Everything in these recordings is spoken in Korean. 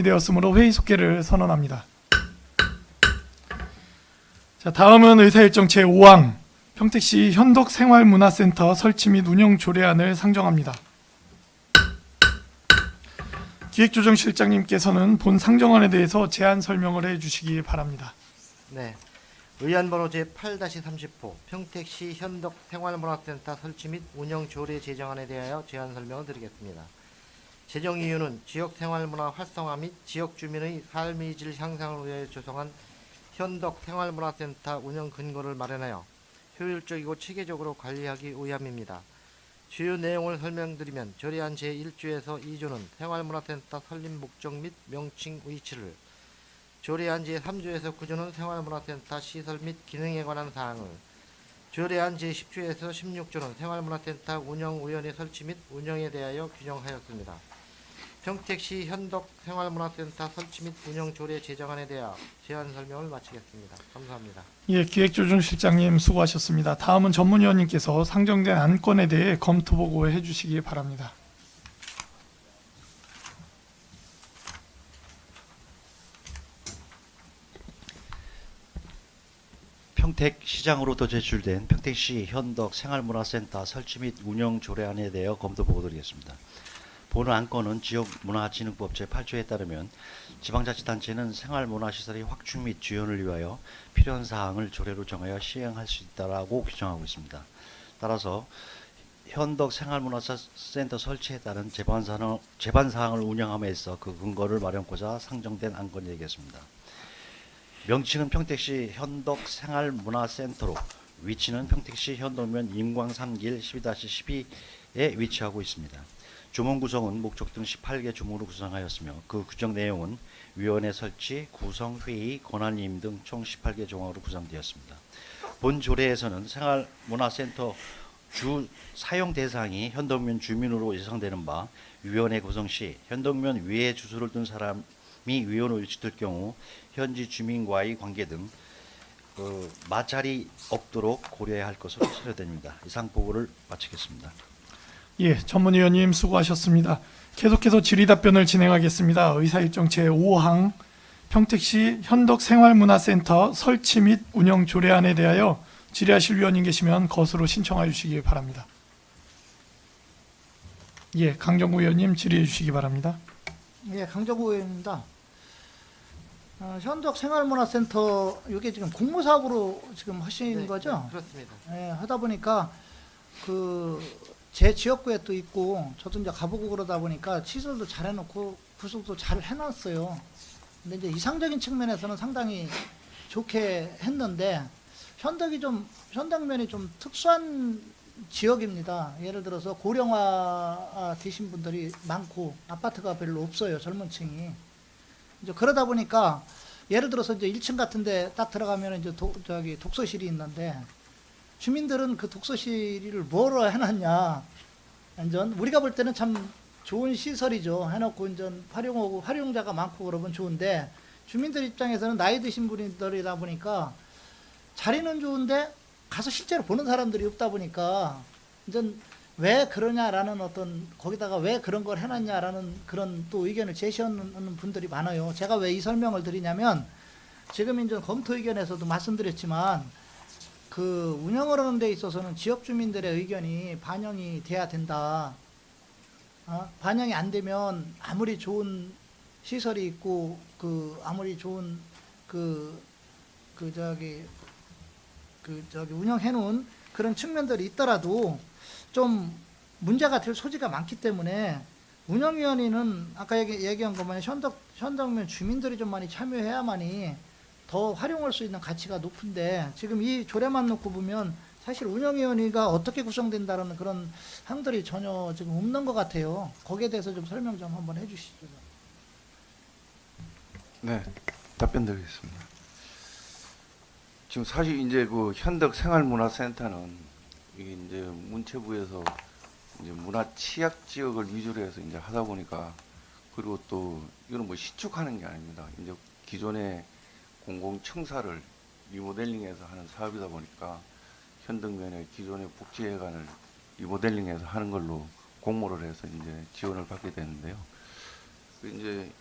되었으므로 회의 속개를 선언합니다. 자, 다음은 의사일정 제5항 평택시 현덕생활문화센터 설치 및 운영 조례안을 상정합니다. 기획조정실장님께서는 본 상정안에 대해서 제안 설명을 해주시기 바랍니다. 네, 의안번호 제8-30호 평택시 현덕생활문화센터 설치 및 운영 조례 제정안에 대하여 제안 설명을 드리겠습니다. 제정 이유는 지역생활문화 활성화 및 지역 주민의 삶의 질 향상을 위해 조성한 현덕생활문화센터 운영 근거를 마련하여 효율적이고 체계적으로 관리하기 위함입니다. 주요 내용을 설명드리면 조례안 제1조에서 2조는 생활문화센터 설립 목적 및 명칭 위치를, 조례안 제3조에서 9조는 생활문화센터 시설 및 기능에 관한 사항을, 조례안 제10조에서 16조는 생활문화센터 운영위원회 설치 및 운영에 대하여 규정하였습니다. 평택시 현덕생활문화센터 설치 및 운영 조례 제정안에 대하여 제안 설명을 마치겠습니다. 감사합니다. 예, 기획조정실장님 수고하셨습니다. 다음은 전문위원님께서 상정된 안건에 대해 검토 보고해 주시기 바랍니다. 평택시장으로부터 제출된 평택시 현덕생활문화센터 설치 및 운영 조례안에 대하여 검토 보고드리겠습니다. 본 안건은 지역문화진흥법 제8조에 따르면 지방자치단체는 생활문화시설의 확충 및 지원을 위하여 필요한 사항을 조례로 정하여 시행할 수 있다라고 규정하고 있습니다. 따라서 현덕생활문화센터 설치에 따른 제반사항을 운영함에 있어 그 근거를 마련하고자 상정된 안건이 되겠습니다. 명칭은 평택시 현덕생활문화센터로 위치는 평택시 현덕면 임광산길 12-12에 위치하고 있습니다. 주문 구성은 목적 등 18개 주문으로 구성하였으며 그 규정 내용은 위원회 설치, 구성, 회의, 권한임 등 총 18개 조항으로 구성되었습니다. 본 조례에서는 생활문화센터 주 사용 대상이 현덕면 주민으로 예상되는 바 위원회 구성 시 현덕면 위에 주소를 둔 사람이 위원으로 위치될 경우 현지 주민과의 관계 등 마찰이 없도록 고려해야 할 것으로 처리됩니다. 이상 보고를 마치겠습니다. 예, 전문위원님 수고하셨습니다. 계속해서 질의답변을 진행하겠습니다. 의사일정 제5항 평택시 현덕생활문화센터 설치 및 운영 조례안에 대하여 질의하실 위원님 계시면 것으로 신청하여 주시기 바랍니다. 예, 강정구 의원님 질의해 주시기 바랍니다. 예, 강정구 의원입니다. 현덕생활문화센터 이게 지금 공모사업으로 지금 하신 거죠? 그렇습니다. 예, 하다 보니까 제 지역구에 또 있고 저도 이제 가보고 그러다 보니까 시설도 잘 해놓고 구속도 잘 해놨어요. 근데 이제 이상적인 측면에서는 상당히 좋게 했는데 현덕면이 좀 특수한 지역입니다. 예를 들어서 고령화 되신 분들이 많고 아파트가 별로 없어요. 젊은 층이. 이제 그러다 보니까 예를 들어서 이제 1층 같은데 딱 들어가면 이제 독서실이 있는데 주민들은 그 독서실을 뭐로 해놨냐. 완전 우리가 볼 때는 참 좋은 시설이죠. 해놓고 이제 활용하고 활용자가 많고 그러면 좋은데 주민들 입장에서는 나이 드신 분들이다 보니까 자리는 좋은데 가서 실제로 보는 사람들이 없다 보니까 이제 왜 그러냐라는 거기다가 왜 그런 걸 해놨냐라는 그런 또 의견을 제시하는 분들이 많아요. 제가 왜 이 설명을 드리냐면 지금 이제 검토 의견에서도 말씀드렸지만 그 운영을 하는 데 있어서는 지역 주민들의 의견이 반영이 돼야 된다. 반영이 안 되면 아무리 좋은 시설이 있고 아무리 좋은 운영해 놓은 그런 측면들이 있더라도 좀 문제가 될 소지가 많기 때문에 운영위원회는 아까 얘기한 것만 현덕면 주민들이 좀 많이 참여해야만이 더 활용할 수 있는 가치가 높은데 지금 이 조례만 놓고 보면 사실 운영위원회가 어떻게 구성된다는 그런 항들이 전혀 지금 없는 것 같아요. 거기에 대해서 좀 설명 좀 한번 해주시죠. 네, 답변 드리겠습니다. 지금 사실 이제 그 현덕생활문화센터는 이게 이제 문체부에서 이제 문화 취약 지역을 위주로 해서 이제 하다 보니까 그리고 또 이거는 뭐 신축하는 게 아닙니다. 이제 기존의 공공청사를 리모델링해서 하는 사업이다 보니까 현덕면의 기존의 복지회관을 리모델링해서 하는 걸로 공모를 해서 이제 지원을 받게 되는데요. 이제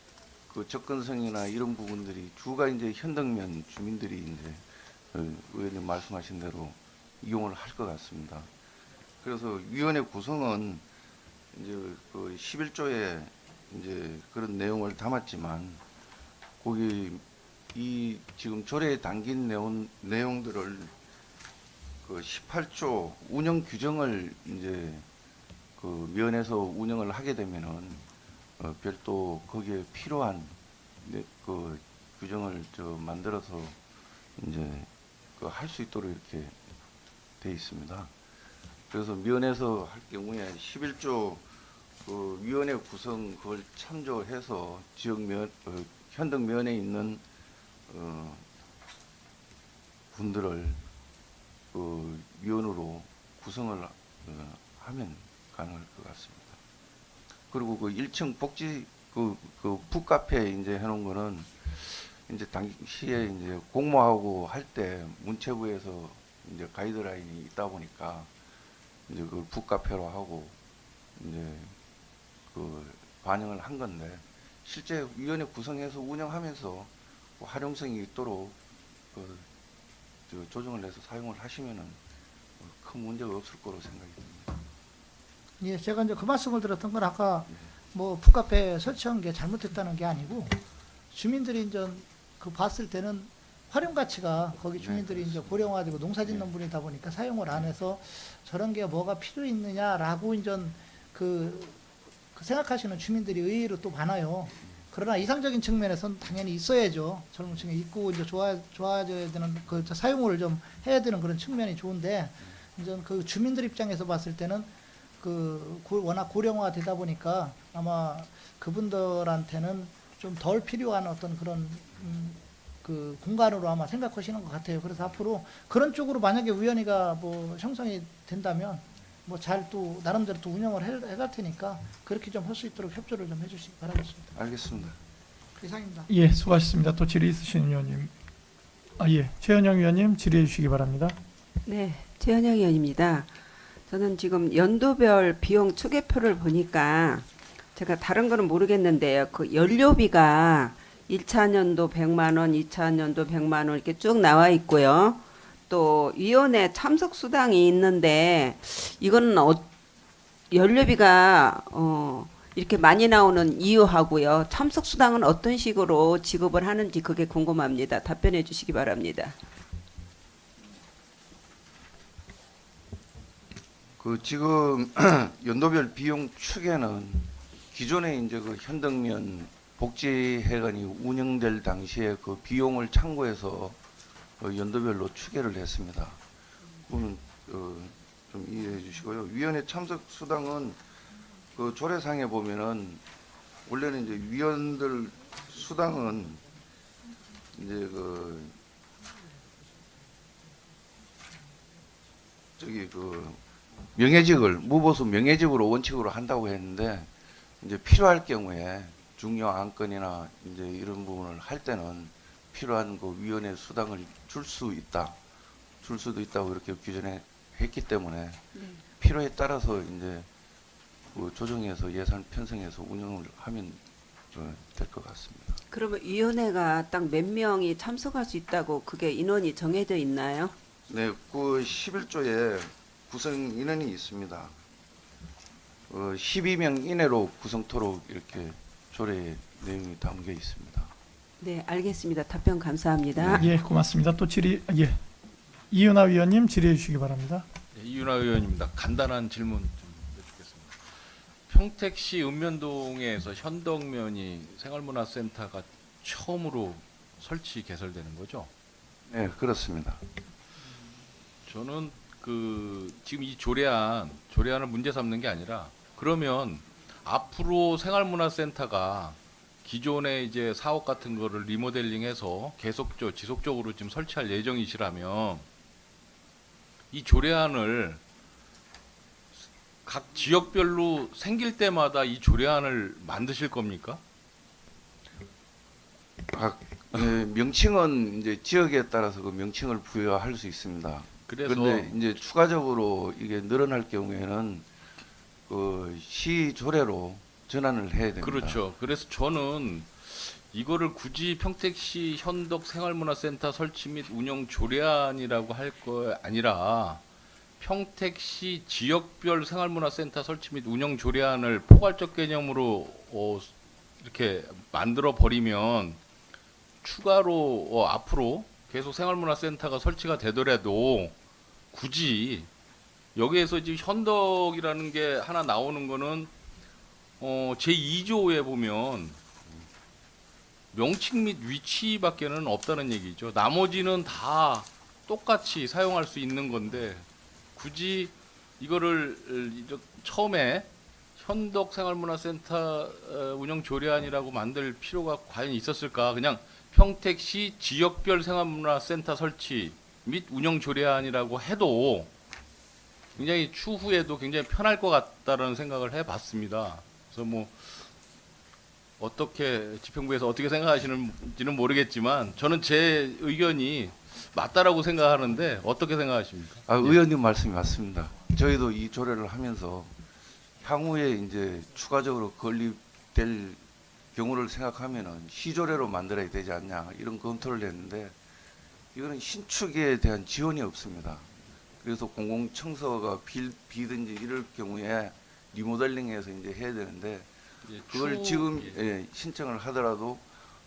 그 접근성이나 이런 부분들이 주가 이제 현덕면 주민들이 이제 의원님 말씀하신 대로 이용을 할 것 같습니다. 그래서 위원회 구성은 이제 그 11조에 이제 그런 내용을 담았지만 거기 이 지금 조례에 담긴 내용들을 그 18조 운영 규정을 이제 그 면에서 운영을 하게 되면은 별도 거기에 필요한 그 규정을 만들어서 이제 그 할 수 있도록 이렇게 돼 있습니다. 그래서 면에서 할 경우에 11조 그 위원회 구성 그걸 참조해서 지역면 현덕면에 있는 분들을 그 위원으로 구성을 하면 가능할 것 같습니다. 그리고 그 1층 복지 그 북카페 이제 해놓은 거는 이제 당시에 이제 공모하고 할 때 문체부에서 이제 가이드라인이 있다 보니까 이제 그 북카페로 하고 이제 그 반영을 한 건데 실제 위원회 구성해서 운영하면서 그 활용성이 있도록 조정을 해서 사용을 하시면은 큰 문제가 없을 거로 생각이 듭니다. 예, 제가 이제 그 말씀을 드렸던 건 아까 뭐 북카페 설치한 게 잘못됐다는 게 아니고 주민들이 이제 그 봤을 때는 활용 가치가 거기 주민들이 이제 고령화되고 농사짓는 분이다 보니까 사용을 안 해서 저런 게 뭐가 필요 있느냐라고 이제 그 생각하시는 주민들이 의외로 또 많아요. 그러나 이상적인 측면에서는 당연히 있어야죠. 젊은 층에 있고 이제 좋아져야 되는 그 사용을 좀 해야 되는 그런 측면이 좋은데 이제 그 주민들 입장에서 봤을 때는 워낙 고령화가 되다 보니까 아마 그분들한테는 좀 덜 필요한 어떤 그런 그 공간으로 아마 생각하시는 것 같아요. 그래서 앞으로 그런 쪽으로 만약에 위원회가 뭐 형성이 된다면 뭐 잘 또 나름대로 또 운영을 해갈 테니까 그렇게 좀 할 수 있도록 협조를 좀 해주시기 바라겠습니다. 알겠습니다. 이상입니다. 예, 수고하셨습니다. 또 질의 있으신 의원님. 예, 최현영 의원님 질의해 주시기 바랍니다. 네, 최현영 의원입니다. 저는 지금 연도별 비용 추계표를 보니까 제가 다른 거는 모르겠는데요. 그 연료비가 1차 년도 100만 원, 2차 년도 100만 원 이렇게 쭉 나와 있고요. 또 위원회 참석 수당이 있는데 이거는 연료비가 이렇게 많이 나오는 이유하고요. 참석 수당은 어떤 식으로 지급을 하는지 그게 궁금합니다. 답변해 주시기 바랍니다. 그 지금 연도별 비용 추계는 기존에 이제 그 현덕면 복지회관이 운영될 당시에 그 비용을 참고해서 연도별로 추계를 했습니다. 그거는 좀 이해해 주시고요. 위원회 참석 수당은 그 조례상에 보면은 원래는 이제 위원들 수당은 이제 명예직을 무보수 명예직으로 원칙으로 한다고 했는데 이제 필요할 경우에 중요 안건이나 이제 이런 부분을 할 때는 필요한 그 위원회 수당을 줄 수도 있다고 이렇게 규정해 했기 때문에 필요에 따라서 이제 그 조정해서 예산 편성해서 운영을 하면 될 것 같습니다. 그러면 위원회가 딱 몇 명이 참석할 수 있다고 그게 인원이 정해져 있나요? 네, 그 11조에 구성 인원이 있습니다. 12명 이내로 구성토록 이렇게 조례 내용이 담겨 있습니다. 네, 알겠습니다. 답변 감사합니다. 예, 고맙습니다. 또 질의 이윤아 위원님 질의해 주시기 바랍니다. 네, 이윤아 의원입니다. 간단한 질문 좀 해주겠습니다. 평택시 읍면동에서 현덕면이 생활문화센터가 처음으로 설치 개설되는 거죠? 네, 그렇습니다. 저는 지금 이 조례안을 문제 삼는 게 아니라 그러면 앞으로 생활문화센터가 기존의 이제 사업 같은 거를 리모델링해서 지속적으로 지금 설치할 예정이시라면 이 조례안을 각 지역별로 생길 때마다 이 조례안을 만드실 겁니까? 네, 명칭은 이제 지역에 따라서 그 명칭을 부여할 수 있습니다. 그래서 그런데 이제 추가적으로 이게 늘어날 경우에는 그 시 조례로 전환을 해야 됩니다. 그렇죠. 그래서 저는 이거를 굳이 평택시 현덕 생활문화센터 설치 및 운영 조례안이라고 할 거 아니라 평택시 지역별 생활문화센터 설치 및 운영 조례안을 포괄적 개념으로 이렇게 만들어 버리면 추가로 앞으로 계속 생활문화센터가 설치가 되더라도 굳이 여기에서 지금 현덕이라는 게 하나 나오는 거는 제2조에 보면 명칭 및 위치밖에는 없다는 얘기죠. 나머지는 다 똑같이 사용할 수 있는 건데 굳이 이거를 처음에 현덕 생활문화센터 운영 조례안이라고 만들 필요가 과연 있었을까? 그냥 평택시 지역별 생활문화센터 설치 및 운영 조례안이라고 해도 굉장히 추후에도 굉장히 편할 것 같다는 생각을 해봤습니다. 그래서 뭐 어떻게 집행부에서 어떻게 생각하시는지는 모르겠지만 저는 제 의견이 맞다라고 생각하는데 어떻게 생각하십니까? 의원님 말씀이 맞습니다. 저희도 이 조례를 하면서 향후에 이제 추가적으로 건립될 경우를 생각하면은 시조례로 만들어야 되지 않냐 이런 검토를 했는데 이거는 신축에 대한 지원이 없습니다. 그래서 공공청사가 비든지 이럴 경우에 리모델링해서 이제 해야 되는데 그걸 지금 신청을 하더라도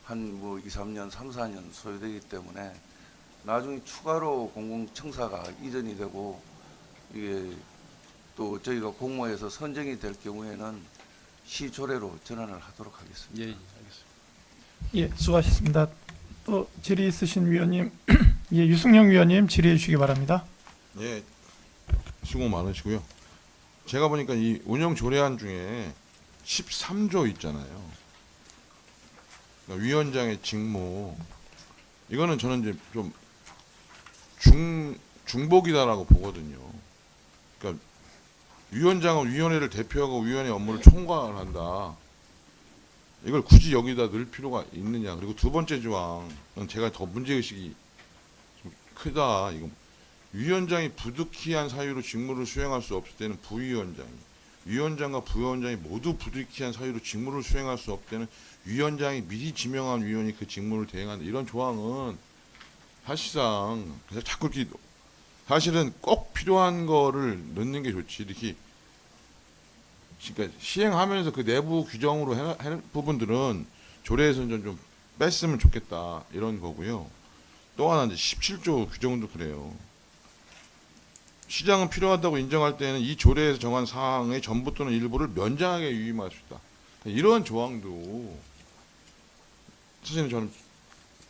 한 뭐 2, 3년, 3, 4년 소요되기 때문에 나중에 추가로 공공청사가 이전이 되고 이게 또 저희가 공모해서 선정이 될 경우에는 시조례로 전환을 하도록 하겠습니다. 예, 알겠습니다. 예, 수고하셨습니다. 또 질의 있으신 위원님, 예, 유승영 위원님 질의해 주시기 바랍니다. 예, 수고 많으시고요. 제가 보니까 이 운영 조례안 중에 13조 있잖아요. 그러니까 위원장의 직무 이거는 저는 이제 좀 중복이다라고 보거든요. 그러니까 위원장은 위원회를 대표하고 위원회 업무를 총괄한다. 이걸 굳이 여기다 넣을 필요가 있느냐. 그리고 두 번째 조항은 제가 더 문제의식이 좀 크다. 이거 위원장이 부득이한 사유로 직무를 수행할 수 없을 때는 부위원장이, 위원장과 부위원장이 모두 부득이한 사유로 직무를 수행할 수 없을 때는 위원장이 미리 지명한 위원이 그 직무를 대행한다. 이런 조항은 사실상 그래서 자꾸 이렇게 사실은 꼭 필요한 거를 넣는 게 좋지. 이렇게 그러니까 시행하면서 그 내부 규정으로 할 부분들은 조례에서 좀 뺐으면 좋겠다 이런 거고요. 또 하나 이제 17조 규정도 그래요. 시장은 필요하다고 인정할 때는 이 조례에서 정한 사항의 전부 또는 일부를 면장하게 유임할 수 있다. 이런 조항도 사실은 저는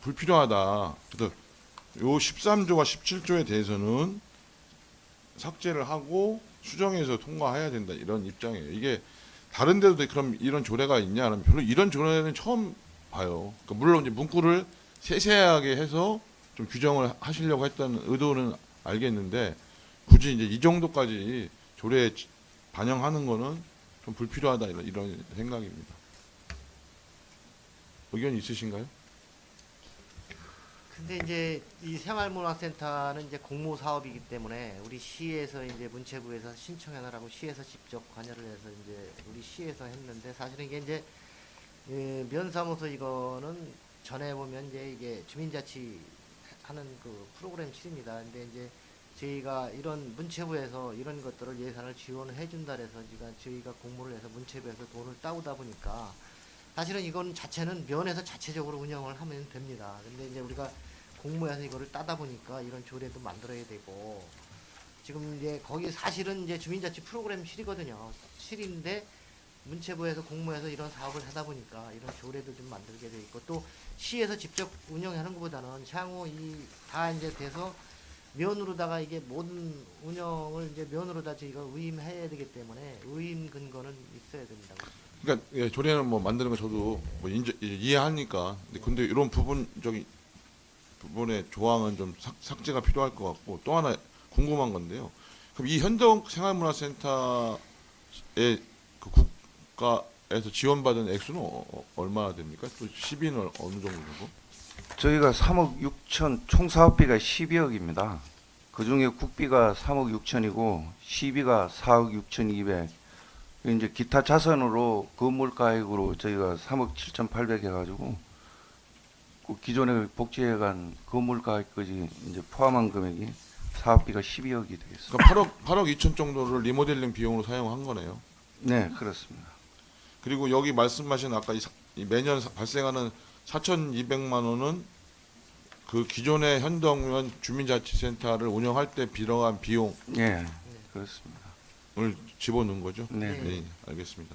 불필요하다. 그래서 요 13조와 17조에 대해서는 삭제를 하고 수정해서 통과해야 된다 이런 입장이에요. 이게 다른 데도 그럼 이런 조례가 있냐 하면 별로 이런 조례는 처음 봐요. 그러니까 물론 이제 문구를 세세하게 해서 좀 규정을 하시려고 했던 의도는 알겠는데 굳이 이제 이 정도까지 조례에 반영하는 거는 좀 불필요하다 이런 생각입니다. 의견 있으신가요? 근데 이제 이 생활문화센터는 이제 공모 사업이기 때문에 우리 시에서 이제 문체부에서 신청해달라고 시에서 직접 관여를 해서 이제 우리 시에서 했는데 사실은 이게 이제 면사무소 이거는 전에 보면 이제 이게 주민자치 하는 그 프로그램 7입니다. 근데 이제 저희가 이런 문체부에서 이런 것들을 예산을 지원을 해준다 해서 저희가 공모를 해서 문체부에서 돈을 따오다 보니까 사실은 이건 자체는 면에서 자체적으로 운영을 하면 됩니다. 근데 이제 우리가 공모해서 이거를 따다 보니까 이런 조례도 만들어야 되고 지금 이제 거기 사실은 이제 주민자치 프로그램 7이거든요. 7인데 문체부에서 공모해서 이런 사업을 하다 보니까 이런 조례도 좀 만들게 돼 있고 또 시에서 직접 운영하는 것보다는 향후 이 다 이제 돼서 면으로다가 이게 모든 운영을 이제 면으로다 저희가 의임해야 되기 때문에 의임 근거는 있어야 됩니다. 그러니까 예, 조례는 뭐 만드는 거 저도 뭐 이해하니까 근데 이런 부분의 조항은 좀 삭제가 필요할 것 같고 또 하나 궁금한 건데요. 그럼 이 현덕 생활문화센터의 그 국가에서 지원받은 액수는 얼마나 됩니까? 또 시비는 어느 정도 되고? 저희가 3억 6천 총 사업비가 12억입니다. 그 중에 국비가 3억 6천이고 시비가 4억 6천 2백. 이제 기타 자산으로 건물 가액으로 저희가 3억 7천 8백 해가지고 그 기존의 복지회관 건물가까지 이제 포함한 금액이 사업비가 12억이 되겠습니다. 그러니까 8억 2천 정도를 리모델링 비용으로 사용한 거네요. 네, 그렇습니다. 그리고 여기 말씀하신 아까 이 매년 발생하는 4,200만 원은 그 기존의 현덕면 주민자치센터를 운영할 때 빌어간 비용을 예, 그렇습니다. 집어넣은 거죠? 네. 네, 알겠습니다.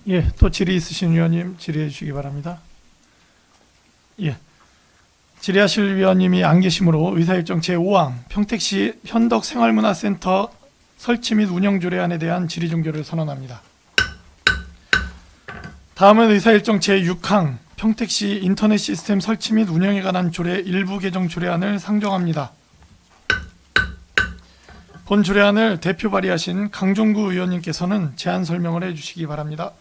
예, 또 질의 있으신 위원님 질의해 주시기 바랍니다. 예, 질의하실 위원님이 안 계시므로 의사일정 제5항 평택시 현덕생활문화센터 설치 및 운영 조례안에 대한 질의 종결을 선언합니다. 다음은 의사일정 제6항 평택시 인터넷 시스템 설치 및 운영에 관한 조례 일부 개정 조례안을 상정합니다. 본 조례안을 대표 발의하신 강종구 의원님께서는 제안 설명을 해주시기 바랍니다.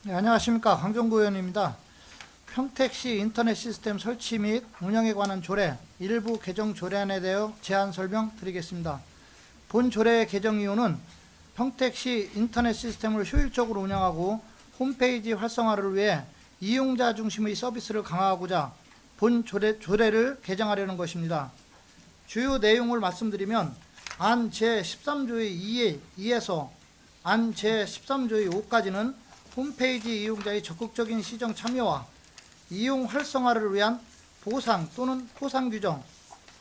네, 안녕하십니까, 강정구 의원입니다. 평택시 인터넷 시스템 설치 및 운영에 관한 조례 일부 개정 조례안에 대하여 제안 설명 드리겠습니다. 본 조례의 개정 이유는 평택시 인터넷 시스템을 효율적으로 운영하고 홈페이지 활성화를 위해 이용자 중심의 서비스를 강화하고자 본 조례를 개정하려는 것입니다. 주요 내용을 말씀드리면 안 제13조의 2에서 안 제13조의 5까지는 홈페이지 이용자의 적극적인 시정 참여와 이용 활성화를 위한 보상 또는 포상 규정,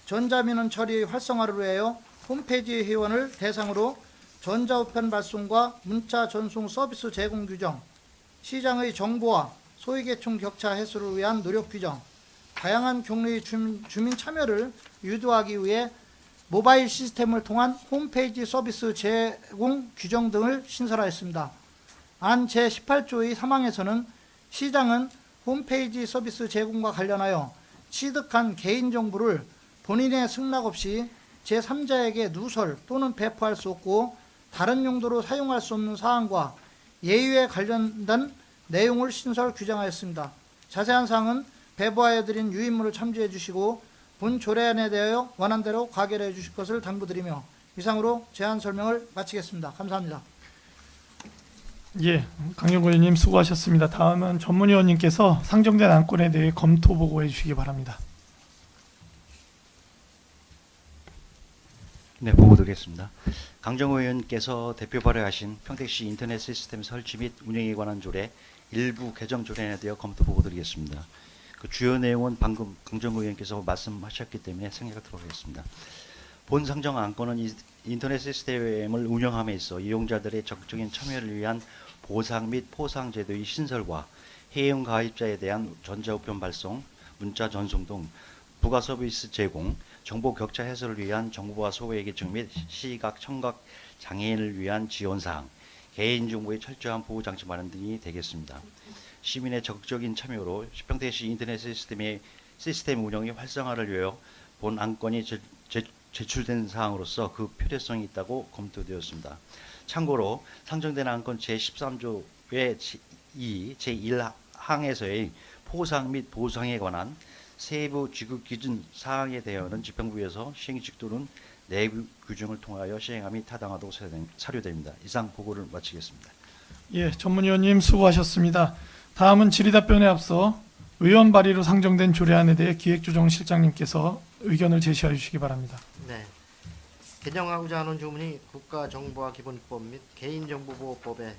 전자민원 처리의 활성화를 위하여 홈페이지 회원을 대상으로 전자우편 발송과 문자 전송 서비스 제공 규정, 시장의 정보와 소외계층 격차 해소를 위한 노력 규정, 다양한 경로의 주민 참여를 유도하기 위해 모바일 시스템을 통한 홈페이지 서비스 제공 규정 등을 신설하였습니다. 안 제18조의 3항에서는 시장은 홈페이지 서비스 제공과 관련하여 취득한 개인정보를 본인의 승낙 없이 제3자에게 누설 또는 배포할 수 없고 다른 용도로 사용할 수 없는 사항과 예외에 관련된 내용을 신설 규정하였습니다. 자세한 사항은 배부하여드린 유인물을 참조해 주시고 본 조례안에 대하여 원안대로 가결해 주실 것을 당부드리며 이상으로 제안 설명을 마치겠습니다. 감사합니다. 예, 강정구 의원님 수고하셨습니다. 다음은 전문위원님께서 상정된 안건에 대해 검토 보고해 주시기 바랍니다. 네, 보고 드리겠습니다. 강정호 의원께서 대표 발의하신 평택시 인터넷 시스템 설치 및 운영에 관한 조례 일부 개정 조례안에 대해 검토 보고 드리겠습니다. 그 주요 내용은 방금 강정호 의원께서 말씀하셨기 때문에 생략하도록 하겠습니다. 본 상정 안건은 인터넷 시스템을 운영함에 있어 이용자들의 적극적인 참여를 위한 보상 및 포상 제도의 신설과 회원 가입자에 대한 전자우편 발송, 문자 전송 등 부가 서비스 제공, 정보 격차 해소를 위한 정보화 소외계층 및 시각, 청각 장애인을 위한 지원사항, 개인정보의 철저한 보호장치 마련 등이 되겠습니다. 시민의 적극적인 참여로 평택시 인터넷 시스템 운영의 활성화를 위하여 본 안건이 제출된 사항으로서 그 필요성이 있다고 검토되었습니다. 참고로 상정된 안건 제13조의 제1항에서의 포상 및 보상에 관한 세부 지급 기준 사항에 대하여는 집행부에서 시행직 또는 내부 규정을 통하여 시행함이 타당하다고 사료됩니다. 이상 보고를 마치겠습니다. 예, 전문위원님 수고하셨습니다. 다음은 질의답변에 앞서 의원 발의로 상정된 조례안에 대해 기획조정실장님께서 의견을 제시해 주시기 바랍니다. 네. 개정하고자 하는 조문이 국가정보화기본법 및 개인정보보호법에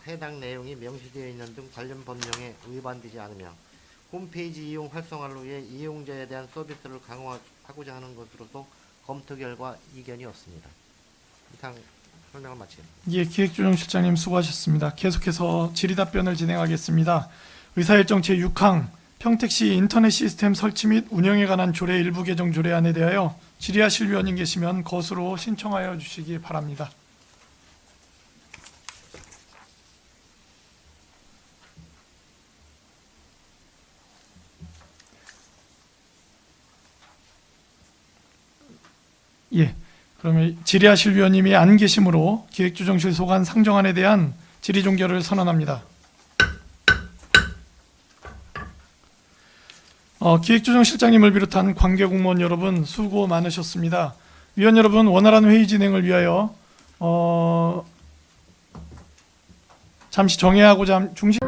해당 내용이 명시되어 있는 등 관련 법령에 위반되지 않으며 홈페이지 이용 활성화를 위해 이용자에 대한 서비스를 강화하고자 하는 것으로서 검토 결과 이견이 없습니다. 이상 설명을 마치겠습니다. 예, 기획조정실장님 수고하셨습니다. 계속해서 질의답변을 진행하겠습니다. 의사일정 제6항 평택시 인터넷 시스템 설치 및 운영에 관한 조례 일부 개정 조례안에 대하여 질의하실 위원님 계시면 것으로 신청하여 주시기 바랍니다. 예, 그러면 질의하실 위원님이 안 계시므로 기획조정실 소관 상정안에 대한 질의 종결을 선언합니다. 기획조정실장님을 비롯한 관계공무원 여러분 수고 많으셨습니다. 위원 여러분, 원활한 회의 진행을 위하여 잠시 정회하고자 중심